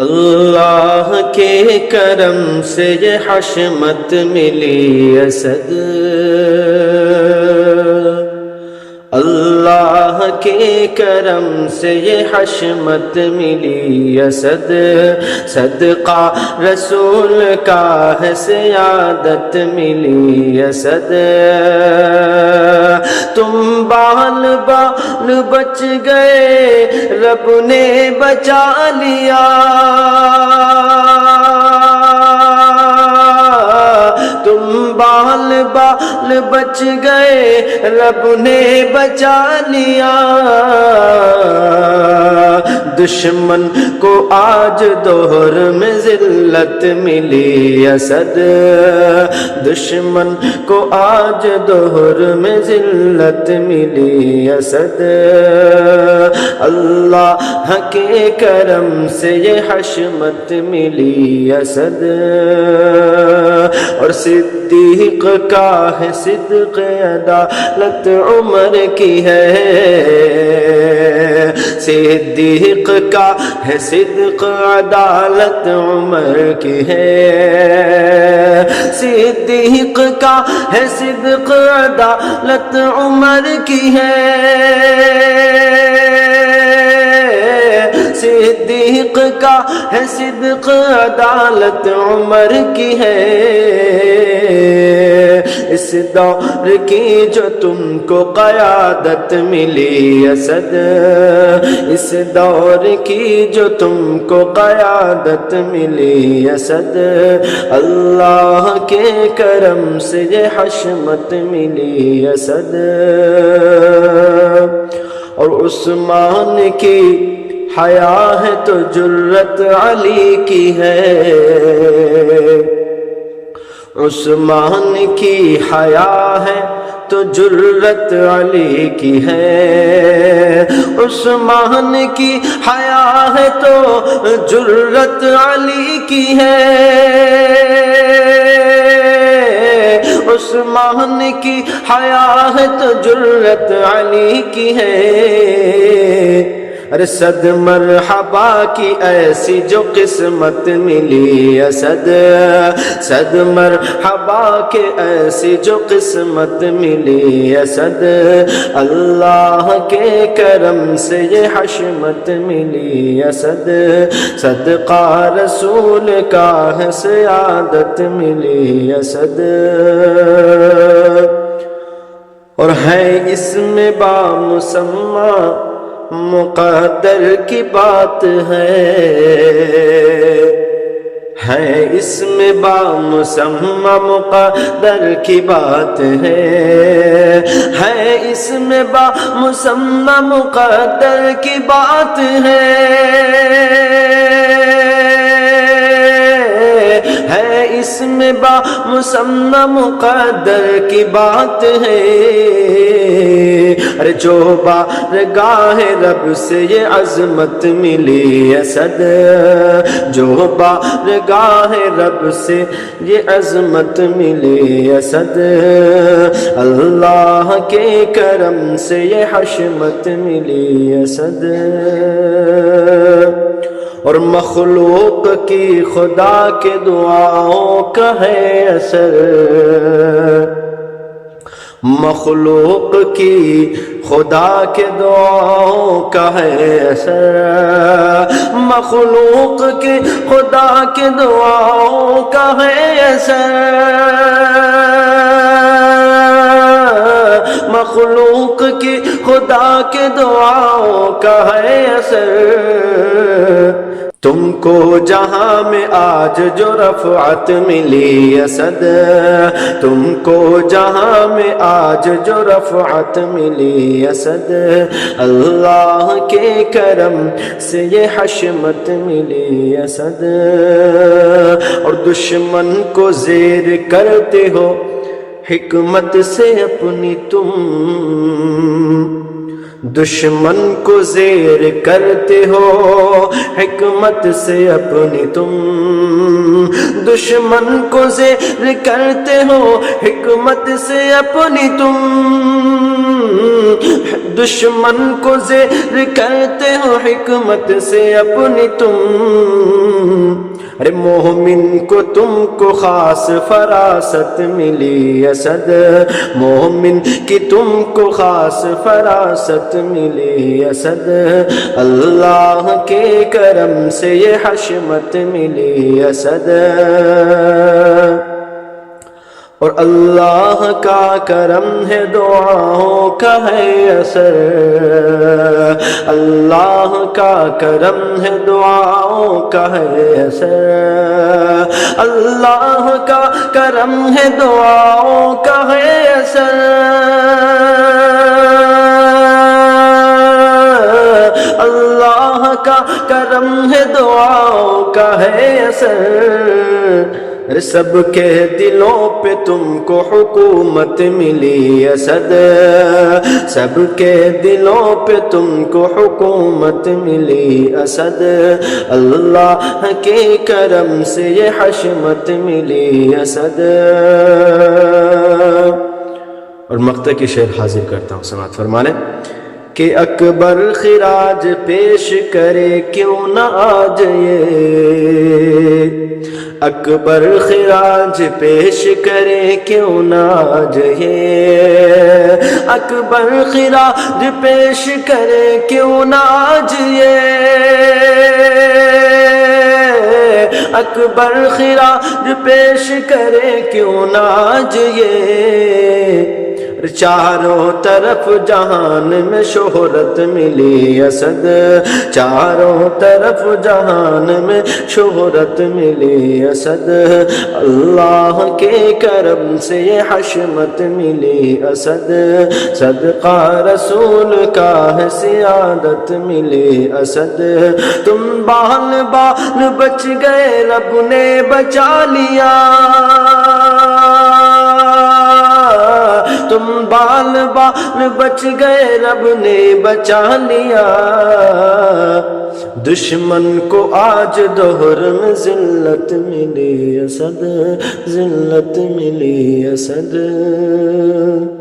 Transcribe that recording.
اللہ کے کرم سے یہ حشمت ملی اسد، اللہ کے کرم سے یہ حشمت ملی اسد، صدقہ رسول کا ہے سیادت ملی اسد، تم بال بال بچ گئے رب نے بچا لیا، تم بال بال بچ گئے رب نے بچا لیا، دشمن کو آج دور میں ذلت ملی اسد، دشمن کو آج دور میں ذلت ملی اسد، اللہ کے کرم سے یہ حشمت ملی اسد، اور صدیق کا ہے صدق عدالت عمر کی ہے، صدیق کا ہے صدق عدالت عمر کی ہے، صدیق کا ہے صدق عدالت عمر کی ہے، صدیق کا ہے صدق عدالت عمر کی ہے، اس دور کی جو تم کو قیادت ملی اسد، اس دور کی جو تم کو قیادت ملی اسد، اللہ کے کرم سے یہ حشمت ملی اسد، اور عثمان کی حیا ہے تو جرت علی کی ہے، عثمان کی حیا ہے تو جرت علی کی ہے، عثمان کی حیا ہے تو جرت علی کی ہے، عثمان کی حیا ہے تو جرت علی کی ہے، ارے صد مرحبا کی ایسی جو قسمت ملی اسد، صد مرحبا کے ایسی جو قسمت ملی اسد، اللہ کے کرم سے یہ حشمت ملی اسد، صدقہ رسول کا ہے سیادت ملی اسد، اور ہے اس میں بامسمہ مقدر کی بات ہے اس میں بامسمہ مقدر کی بات ہے اس میں بامسمہ مقدر کی بات ہے اس میں بامسمہ مقدر کی بات ہے، ارے جو بارگاہ رب سے یہ عظمت ملی اسد، جو بارگاہ رب سے یہ عظمت ملی اسد، اللہ کے کرم سے یہ حشمت ملی اسد، اور مخلوق کی خدا کے دعاؤں کا ہے اثر، مخلوق کی خدا کے دعاؤں کا ہے اثر، مخلوق کی خدا کے دعاؤں کا ہے اثر، مخلوق کی خدا کے دعاؤں کا ہے اثر، تم کو جہاں میں آج جو رفعت ملی اسد، تم کو جہاں میں آج جو رفعت ملی اسد، اللہ کے کرم سے یہ حشمت ملی اسد، اور دشمن کو زیر کرتے ہو حکمت سے اپنی تم، دشمن کو زیر کرتے ہو حکمت سے اپنی تم، دشمن کو زیر کرتے ہو حکمت سے اپنی تم، دشمن کو زیر کرتے ہو حکمت سے اپنی تم، ارے مومن کو تم کو خاص فراست ملی اسد، مومن کی تم کو خاص فراست ملی اسد، اللہ کے کرم سے یہ حشمت ملی اسد، اور اللہ کا کرم ہے دعاؤں کا ہے اثر، اللہ کا کرم ہے دعاؤں کا ہے اثر، اللہ کا کرم ہے دعاؤں کا ہے اثر، اللہ کا کرم ہے دعاؤں کا ہے اثر، سب کے دلوں پہ تم کو حکومت ملی اسد، سب کے دلوں پہ تم کو حکومت ملی اسد، اللہ کے کرم سے یہ حشمت ملی اسد۔ اور مقطع کی شعر حاضر کرتا ہوں، سماعت فرمانے کہ اکبر خراج پیش کرے کیوں نہ آج یہ، اکبر خراج پیش کرے کیوں نہ آج یہ، اکبر خراج پیش کرے کیوں نہ آج یہ، اکبر خراج پیش کرے کیوں نہ آج یہ، چاروں طرف جہان میں شہرت ملی اسد، چاروں طرف جہان میں شہرت ملی اسد، اللہ کے کرم سے یہ حشمت ملی اسد، صدقہ رسول کا ہے سیادت ملی اسد، تم بال بال بچ گئے رب نے بچا لیا، تم بال بال بچ گئے رب نے بچا لیا، دشمن کو آج دہر میں ذلت ملی اسد، ذلت ملی اسد۔